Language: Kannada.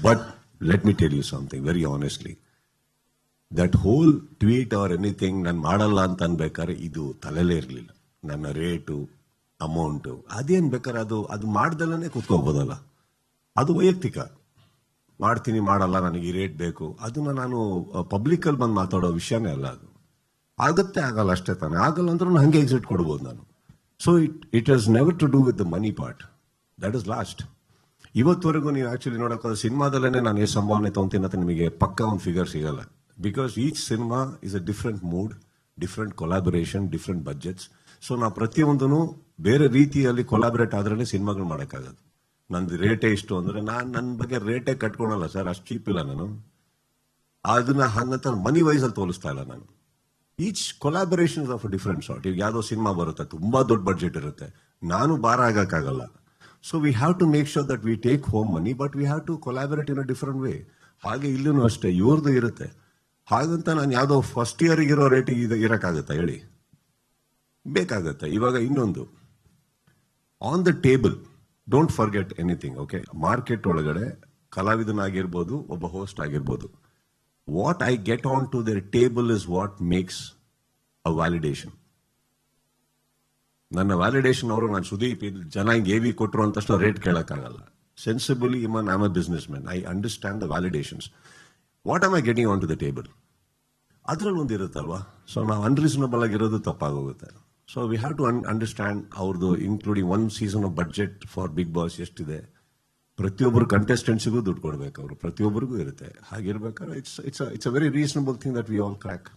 But let me tell you something very honestly. That whole tweet or anything ನಾನು ಮಾಡಲ್ಲ ಅಂತ ಅನ್ಬೇಕಾದ್ರೆ ಇದು ತಲೆಲೇ ಇರಲಿಲ್ಲ. ನನ್ನ ರೇಟು, ಅಮೌಂಟು ಅದೇನು ಬೇಕಾದ್ರೆ ಅದು ಮಾಡ್ದಲ್ಲೇ ಕೂತ್ಕೋಬೋದಲ್ಲ. ಅದು ವೈಯಕ್ತಿಕ. ಮಾಡ್ತೀನಿ ಮಾಡಲ್ಲ ನನಗೆ ಈ ರೇಟ್ ಬೇಕು ಅದನ್ನ ನಾನು ಪಬ್ಲಿಕಲ್ಲಿ ಬಂದು ಮಾತಾಡೋ ವಿಷಯನೇ ಅಲ್ಲ. ಅದು ಆಗತ್ತೆ ಆಗಲ್ಲ ಅಷ್ಟೇ ತಾನೆ. ಆಗಲ್ಲ ಅಂದ್ರೂ ಹಂಗೆ ಎಕ್ಸಿಟ್ ಕೊಡ್ಬೋದು ನಾನು. So it has never to do with the money part. That is last. ಇವತ್ತವರೆಗೂ ನೀವು ಆಕ್ಚುಲಿ ನೋಡೋಕೆ ಸಿನಿಮಾದಲ್ಲೇ ನಾನು ಎಷ್ಟು ಸಂಭಾವನೆ ತೊಗೊಂತೀನಿ ಅಂತ ನಿಮಗೆ ಪಕ್ಕ ಒಂದು ಫಿಗರ್ ಸಿಗಲ್ಲ. Because each cinema is a different mood, different collaboration, different budgets. So ನಾವು ಪ್ರತಿಯೊಂದೂ ಬೇರೆ ರೀತಿಯಲ್ಲಿ ಕೊಲಾಬರೇಟ್ ಆದ್ರೇ ಸಿನಿಮಾಗಳು ಮಾಡೋಕ್ಕಾಗೋದು. ನಂದು ರೇಟೇ ಇಷ್ಟು ಅಂದ್ರೆ ನಾನು ನನ್ನ ಬಗ್ಗೆ ರೇಟೇ ಕಟ್ಕೊಳಲ್ಲ ಸರ್, ಅಷ್ಟು ಚೀಪ್ ಇಲ್ಲ ನಾನು. ಅದನ್ನ ಹಂಗಂತ ಮನಿ ವೈಸ್ ಅಲ್ಲಿ ತೋರಿಸ್ತಾ ಇಲ್ಲ ನಾನು. Each collaboration of different sort. ಈಗ ಯಾವುದೋ ಸಿನಿಮಾ ಬರುತ್ತೆ, ತುಂಬಾ ದೊಡ್ಡ ಬಡ್ಜೆಟ್ ಇರುತ್ತೆ, ನಾನು ಭಾರ ಆಗಕ್ಕಾಗಲ್ಲ. So we have to make sure that we take home money, but we have to collaborate in a different way. ಹಾಗೆ ಇಲ್ಲೂ ಅಷ್ಟೇ, ಇವ್ರದ್ದು ಇರುತ್ತೆ. ಹಾಗಂತ ನಾನು ಯಾವುದೋ ಫಸ್ಟ್ ಇಯರ್ಗಿರೋ ರೇಟಿಗೆ ಇರೋಕ್ಕಾಗತ್ತಾ ಹೇಳಿ? ಬೇಕಾಗತ್ತೆ. ಇವಾಗ ಇನ್ನೊಂದು, on the table don't forget anything. Okay, market ಒಳಗಡೆ ಕಲಾವಿದನಾಗಿರ್ಬೋದು, ಒಬ್ಬ ಹೋಸ್ಟ್ ಆಗಿರ್ಬೋದು, what I get on to their table is what makes a validation. ನನ್ನ ವ್ಯಾಲಿಡೇಷನ್ ಅವರು ನಾನು ಸುದೀಪ್ ಜನ ಹಿಂಗೆ ಎವಿ ಕೊಟ್ಟರು ಅಂತ ತಕ್ಷಣ ರೇಟ್ ಕೇಳಕ್ಕಾಗಲ್ಲ. Sensibly even I am a businessman, I understand the validations. What am I getting on to the table? ಅದ್ರಲ್ಲಿ ಒಂದು ಇರುತ್ತಲ್ವಾ. ಸೊ ನಾವು ಅನ್ರೀಸನಬಲ್ ಆಗಿರೋದು ತಪ್ಪಾಗೋಗುತ್ತೆ. So we have to understand ಅವ್ರದ್ದು, including one season of budget for Bigg Boss ಎಷ್ಟಿದೆ. ಪ್ರತಿಯೊಬ್ಬರು ಕಂಟೆಸ್ಟೆಂಟ್ಸಿಗೂ ದುಡ್ಡು ಕೊಡ್ಬೇಕು, ಅವರು ಪ್ರತಿಯೊಬ್ಬರಿಗೂ ಇರುತ್ತೆ. ಹಾಗಿರ್ಬೇಕಾದ್ರೆ it's a very reasonable thing that we all crack.